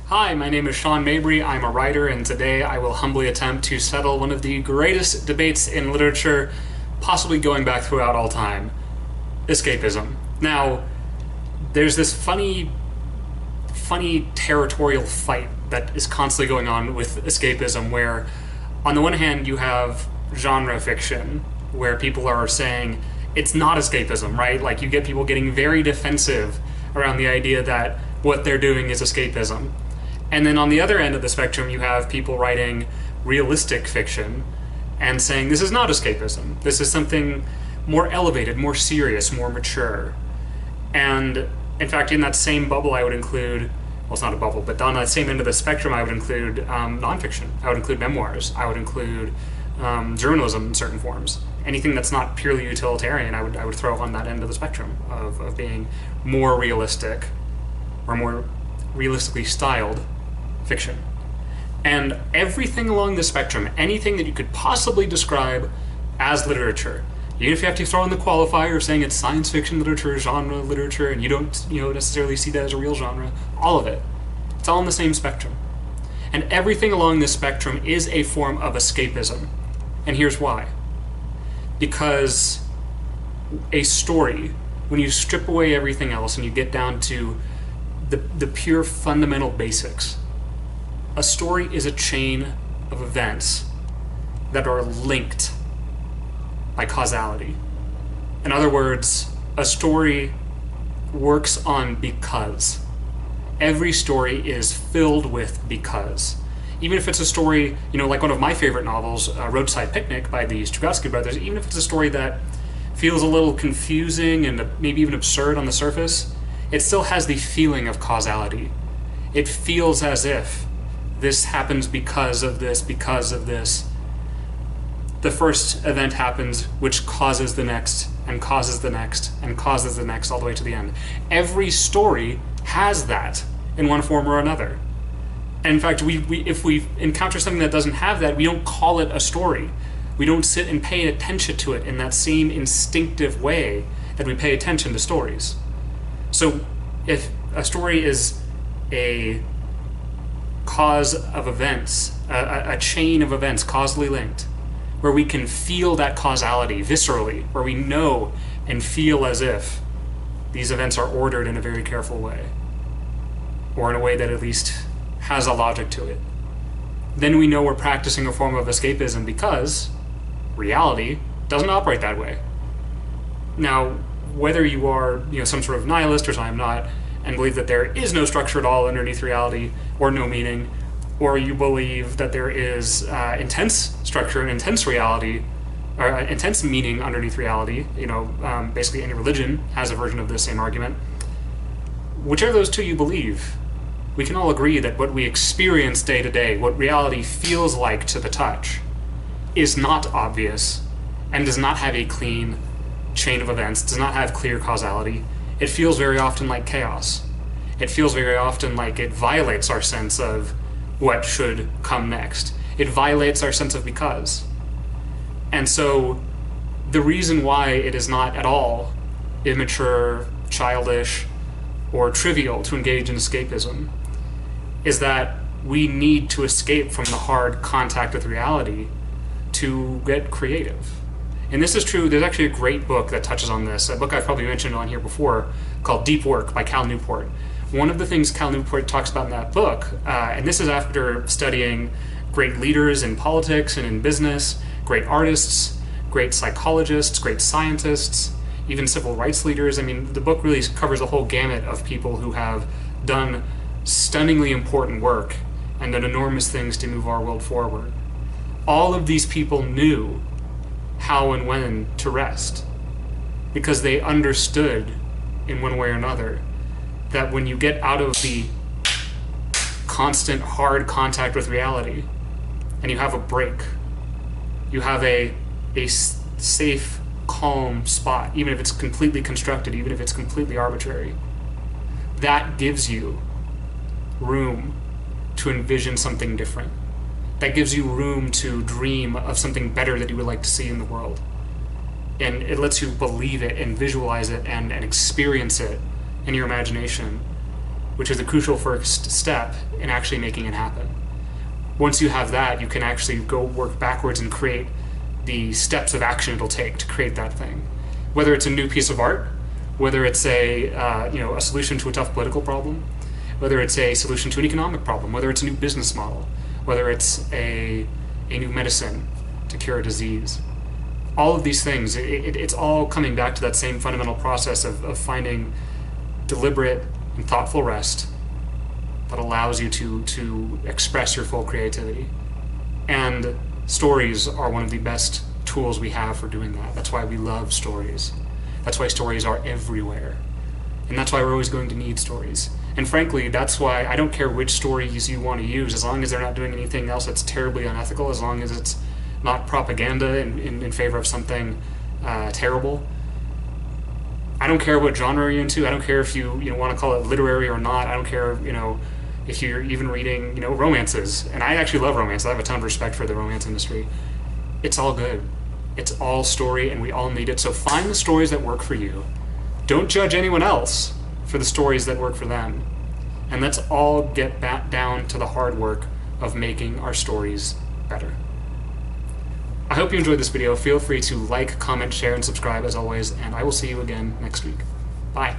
Hi, my name is Sean Mabry. I'm a writer, and today I will humbly attempt to settle one of the greatest debates in literature, possibly going back throughout all time: escapism. Now, there's this funny territorial fight that is constantly going on with escapism, where on the one hand you have genre fiction, where people are saying it's not escapism, right? Like, you get people getting very defensive around the idea that what they're doing is escapism. And then on the other end of the spectrum, you have people writing realistic fiction and saying this is not escapism. This is something more elevated, more serious, more mature. And in fact, in that same bubble, I would include, well, it's not a bubble, but on that same end of the spectrum, I would include nonfiction. I would include memoirs. I would include journalism in certain forms. Anything that's not purely utilitarian, I would throw on that end of the spectrum of being more realistic or more realistically styled fiction. And everything along the spectrum, anything that you could possibly describe as literature, even if you have to throw in the qualifier saying it's science fiction literature, genre literature, and you don't necessarily see that as a real genre, all of it, it's all in the same spectrum. And everything along this spectrum is a form of escapism. And here's why. Because a story, when you strip away everything else and you get down to the pure fundamental basics, a story is a chain of events that are linked by causality. In other words, a story works on because. Every story is filled with because. Even if it's a story, like one of my favorite novels, Roadside Picnic by the Strugatsky brothers, even if it's a story that feels a little confusing and maybe even absurd on the surface, it still has the feeling of causality. It feels as if this happens because of this, because of this. The first event happens, which causes the next, and causes the next, and causes the next, all the way to the end. Every story has that in one form or another. And in fact, if we encounter something that doesn't have that, we don't call it a story. We don't sit and pay attention to it in that same instinctive way that we pay attention to stories. So if a story is a cause of events, a chain of events causally linked, where we can feel that causality viscerally, where we know and feel as if these events are ordered in a very careful way, or in a way that at least has a logic to it, then we know we're practicing a form of escapism, because reality doesn't operate that way. Now, whether you are some sort of nihilist, or I'm not, and believe that there is no structure at all underneath reality, or no meaning, or you believe that there is intense structure and intense reality, or intense meaning underneath reality, basically any religion has a version of this same argument. Whichever of those two you believe, we can all agree that what we experience day to day, what reality feels like to the touch, is not obvious and does not have a clean chain of events, does not have clear causality. It feels very often like chaos. It feels very often like it violates our sense of what should come next. It violates our sense of because. And so the reason why it is not at all immature, childish, or trivial to engage in escapism is that we need to escape from the hard contact with reality to get creative. And this is true. There's actually a great book that touches on this, a book I've probably mentioned on here before, called Deep Work by Cal Newport. One of the things Cal Newport talks about in that book, and this is after studying great leaders in politics and in business, great artists, great psychologists, great scientists, even civil rights leaders. I mean, the book really covers a whole gamut of people who have done stunningly important work and done enormous things to move our world forward. All of these people knew how and when to rest, because they understood in one way or another that when you get out of the constant hard contact with reality and you have a break, you have a safe, calm spot, even if it's completely constructed, even if it's completely arbitrary, that gives you room to envision something different. That gives you room to dream of something better that you would like to see in the world. And it lets you believe it and visualize it and experience it in your imagination which is the crucial first step in actually making it happen. Once you have that, you can actually go work backwards and create the steps of action it'll take to create that thing. Whether it's a new piece of art, whether it's a solution to a tough political problem, whether it's a solution to an economic problem, whether it's a new business model, whether it's a new medicine to cure a disease. All of these things, it's all coming back to that same fundamental process of finding deliberate and thoughtful rest that allows you to express your full creativity. And stories are one of the best tools we have for doing that. That's why we love stories. That's why stories are everywhere. And that's why we're always going to need stories. And frankly, that's why I don't care which stories you want to use, as long as they're not doing anything else that's terribly unethical, as long as it's not propaganda in favor of something terrible. I don't care what genre you're into. I don't care if you want to call it literary or not. I don't care if you're even reading romances. And I actually love romance. I have a ton of respect for the romance industry. It's all good. It's all story, and we all need it. So find the stories that work for you. Don't judge anyone else for the stories that work for them. And let's all get back down to the hard work of making our stories better. I hope you enjoyed this video. Feel free to like, comment, share, and subscribe as always, and I will see you again next week. Bye.